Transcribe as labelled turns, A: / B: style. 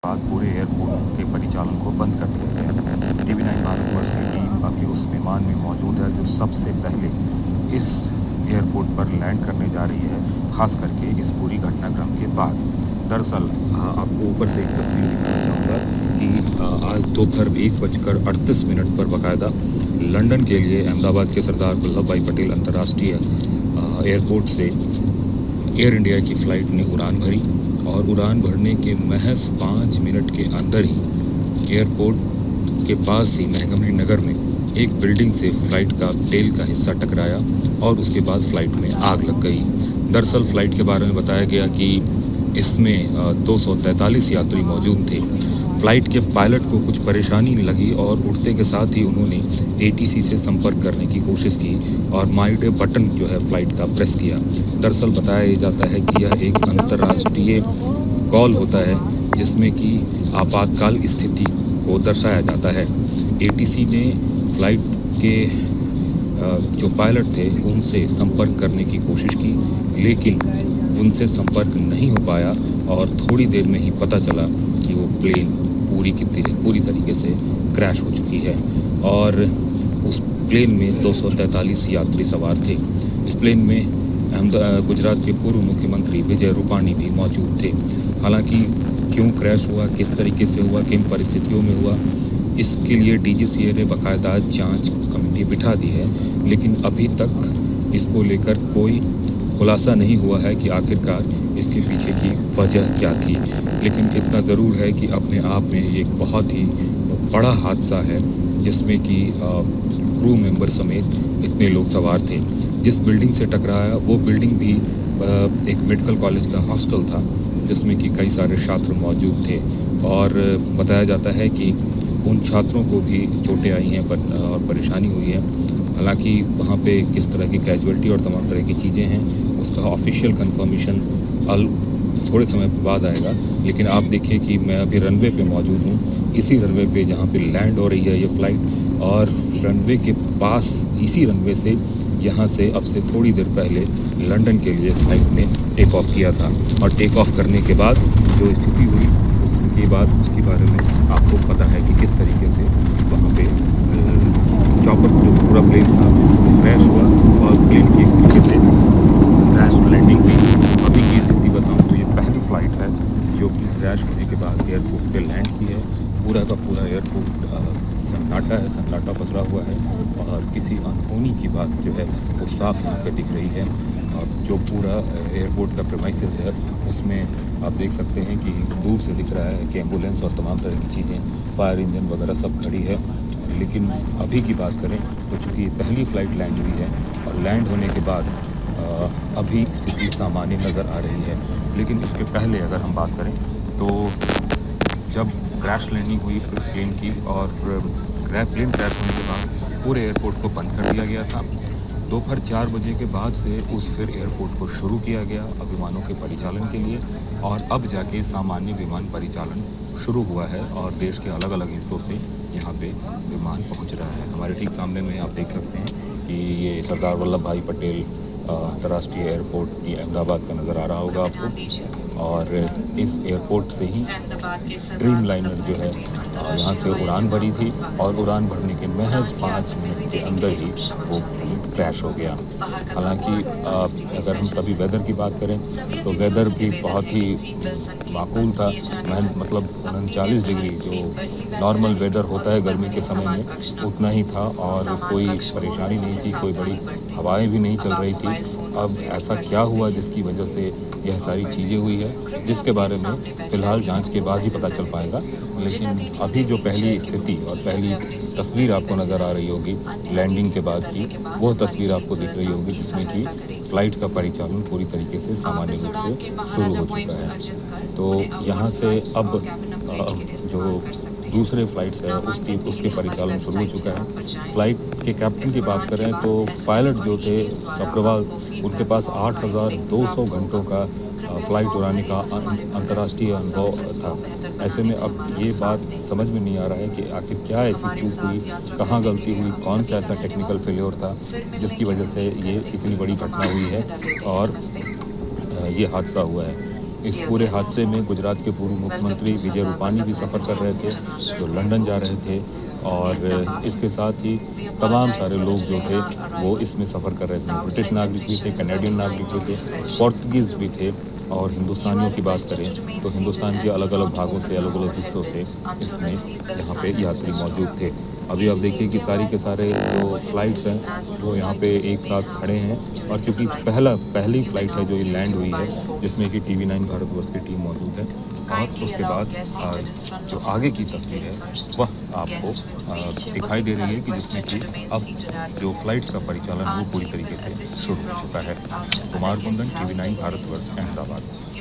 A: बाद पूरे एयरपोर्ट के परिचालन को बंद कर दिया गया। टीवी 9 भारतवर्ष की टीम अभी उस विमान में मौजूद है जो सबसे पहले इस एयरपोर्ट पर लैंड करने जा रही है, खास करके इस पूरी घटनाक्रम के बाद। दरअसल आपको ऊपर से एक तस्वीर दिखाना चाहूँगा कि आज दोपहर 1:38 पर बाकायदा लंदन के लिए अहमदाबाद के सरदार वल्लभ भाई पटेल अंतर्राष्ट्रीय एयरपोर्ट से एयर इंडिया की फ़्लाइट ने उड़ान भरी और उड़ान भरने के महज 5 मिनट के अंदर ही एयरपोर्ट के पास ही महंगमरी नगर में एक बिल्डिंग से फ़्लाइट का टेल का हिस्सा टकराया और उसके बाद फ़्लाइट में आग लग गई। दरअसल फ़्लाइट के बारे में बताया गया कि इसमें 243 यात्री मौजूद थे। फ़्लाइट के पायलट को कुछ परेशानी लगी और उड़ते के साथ ही उन्होंने एटीसी से संपर्क करने की कोशिश की और माइट बटन जो है फ़्लाइट का प्रेस किया। दरअसल बताया जाता है कि यह एक अंतर्राष्ट्रीय कॉल होता है जिसमें कि आपातकाल स्थिति को दर्शाया जाता है। एटीसी ने फ़्लाइट के जो पायलट थे उनसे संपर्क करने की कोशिश की, लेकिन उनसे संपर्क नहीं हो पाया और थोड़ी देर में ही पता चला कि वो प्लेन पूरी तरीके से क्रैश हो चुकी है और उस प्लेन में 243 यात्री सवार थे। इस प्लेन में गुजरात के पूर्व मुख्यमंत्री विजय रूपाणी भी मौजूद थे। हालांकि क्यों क्रैश हुआ, किस तरीके से हुआ, किन परिस्थितियों में हुआ, इसके लिए डीजीसीए ने बाकायदा जांच कमेटी बिठा दी है, लेकिन अभी तक इसको लेकर कोई खुलासा नहीं हुआ है कि आखिरकार इसके पीछे की वजह क्या थी। लेकिन इतना ज़रूर है कि अपने आप में ये एक बहुत ही बड़ा हादसा है जिसमें कि क्रू मेंबर समेत इतने लोग सवार थे। जिस बिल्डिंग से टकराया वो बिल्डिंग भी एक मेडिकल कॉलेज का हॉस्टल था जिसमें कि कई सारे छात्र मौजूद थे और बताया जाता है कि उन छात्रों को भी चोटें आई हैं और परेशानी हुई है। हालांकि वहाँ पे किस तरह की कैजुअल्टी और तमाम तरह की चीज़ें हैं उसका ऑफिशियल कंफर्मेशन थोड़े समय बाद आएगा। लेकिन आप देखिए कि मैं अभी रनवे पे मौजूद हूँ, इसी रनवे पे जहाँ पे लैंड हो रही है ये फ़्लाइट, और रनवे के पास इसी रनवे से यहाँ से अब से थोड़ी देर पहले लंदन के लिए फ़्लाइट ने टेक ऑफ किया था और टेक ऑफ करने के बाद जो स्थिति हुई उसके बारे में आपको पता है कि किस तरीके से वहाँ पे चॉपर जो पूरा प्लेन था क्रैश हुआ और प्लेन की एक तरीके से क्रैश लैंडिंग हुई। अभी की स्थिति बताऊँ तो ये पहली फ़्लाइट है जो कि क्रैश होने के बाद एयरपोर्ट पे लैंड की है। पूरा का पूरा एयरपोर्ट सन्नाटा पसरा हुआ है और किसी अनहोनी की बात जो है वो साफ यहाँ पे दिख रही है। और जो पूरा एयरपोर्ट का प्रेमाइसेस है उसमें आप देख सकते हैं कि दूर से दिख रहा है कि एम्बुलेंस और तमाम तरह की चीज़ें, फायर इंजन वगैरह सब खड़ी है। लेकिन अभी की बात करें तो चूँकि पहली फ़्लाइट लैंड हुई है और लैंड होने के बाद अभी स्थिति सामान्य नज़र आ रही है। लेकिन इसके पहले अगर हम बात करें तो जब क्रैश लैंडिंग हुई प्लेन की और प्लेन क्रैश होने के बाद पूरे एयरपोर्ट को बंद कर दिया गया था। दोपहर 4 बजे के बाद से फिर एयरपोर्ट को शुरू किया गया विमानों के परिचालन के लिए और अब जाके सामान्य विमान परिचालन शुरू हुआ है और देश के अलग अलग हिस्सों से यहाँ पे विमान पहुँच रहा है। हमारे ठीक सामने में आप देख सकते हैं कि ये सरदार वल्लभ भाई पटेल अंतर्राष्ट्रीय एयरपोर्ट ये अहमदाबाद का नज़र आ रहा होगा आपको। और इस एयरपोर्ट से ही ड्रीम लाइनर जो है यहाँ से उड़ान भरी थी और उड़ान भरने के महज 5 मिनट के अंदर ही वो क्रैश हो गया। हालांकि अगर हम कभी वेदर की बात करें तो वेदर भी बहुत ही माकूल था। मतलब 39 डिग्री जो नॉर्मल वेदर होता है गर्मी के समय में उतना ही था और कोई परेशानी नहीं थी, कोई बड़ी हवाएं भी नहीं चल रही थी। अब ऐसा क्या हुआ जिसकी वजह से यह सारी चीज़ें हुई है जिसके बारे में फ़िलहाल जांच के बाद ही पता चल पाएगा। लेकिन अभी जो पहली स्थिति और पहली तस्वीर आपको नज़र आ रही होगी लैंडिंग के बाद की, वो तस्वीर आपको दिख रही होगी जिसमें कि फ़्लाइट का परिचालन पूरी तरीके से सामान्य रूप से शुरू हो चुका है। तो यहाँ से अब जो दूसरे फ़्लाइट्स है उसके परिचालन शुरू हो चुका है। फ़्लाइट के कैप्टन की बात करें तो पायलट जो थे सप्रेवाल, उनके पास 8,200 घंटों का फ़्लाइट उड़ाने का अंतर्राष्ट्रीय अनुभव था। ऐसे में अब ये बात समझ में नहीं आ रहा है कि आखिर क्या ऐसी चूक हुई, कहाँ गलती हुई, कौन सा ऐसा टेक्निकल फेल्योर था जिसकी वजह से ये इतनी बड़ी घटना हुई है और ये हादसा हुआ है। इस पूरे हादसे में गुजरात के पूर्व मुख्यमंत्री विजय रूपानी भी सफ़र कर रहे थे, जो लंदन जा रहे थे, और इसके साथ ही तमाम सारे लोग जो थे वो इसमें सफ़र कर रहे थे। ब्रिटिश नागरिक भी थे, कनाडियन नागरिक भी थे, पोर्तुगीज़ भी थे, और हिंदुस्तानियों की बात करें तो हिंदुस्तान के अलग-अलग भागों से, अलग-अलग हिस्सों से इसमें यहाँ पे यात्री मौजूद थे। अभी आप देखिए कि सारी के सारे जो फ़्लाइट्स हैं वो यहाँ पे एक साथ खड़े हैं, और चूँकि पहली फ़्लाइट है जो ये लैंड हुई है, जिसमें कि टीवी 9 भारतवर्ष की टीम मौजूद है, और उसके बाद जो आगे की तस्वीर है वह आपको दिखाई दे रही है कि जिसमें कि अब जो फ़्लाइट्स का परिचालन वो पूरी तरीके से शुरू हो चुका है। कुमार कुंदन, टीवी 9 भारतवर्ष, अहमदाबाद।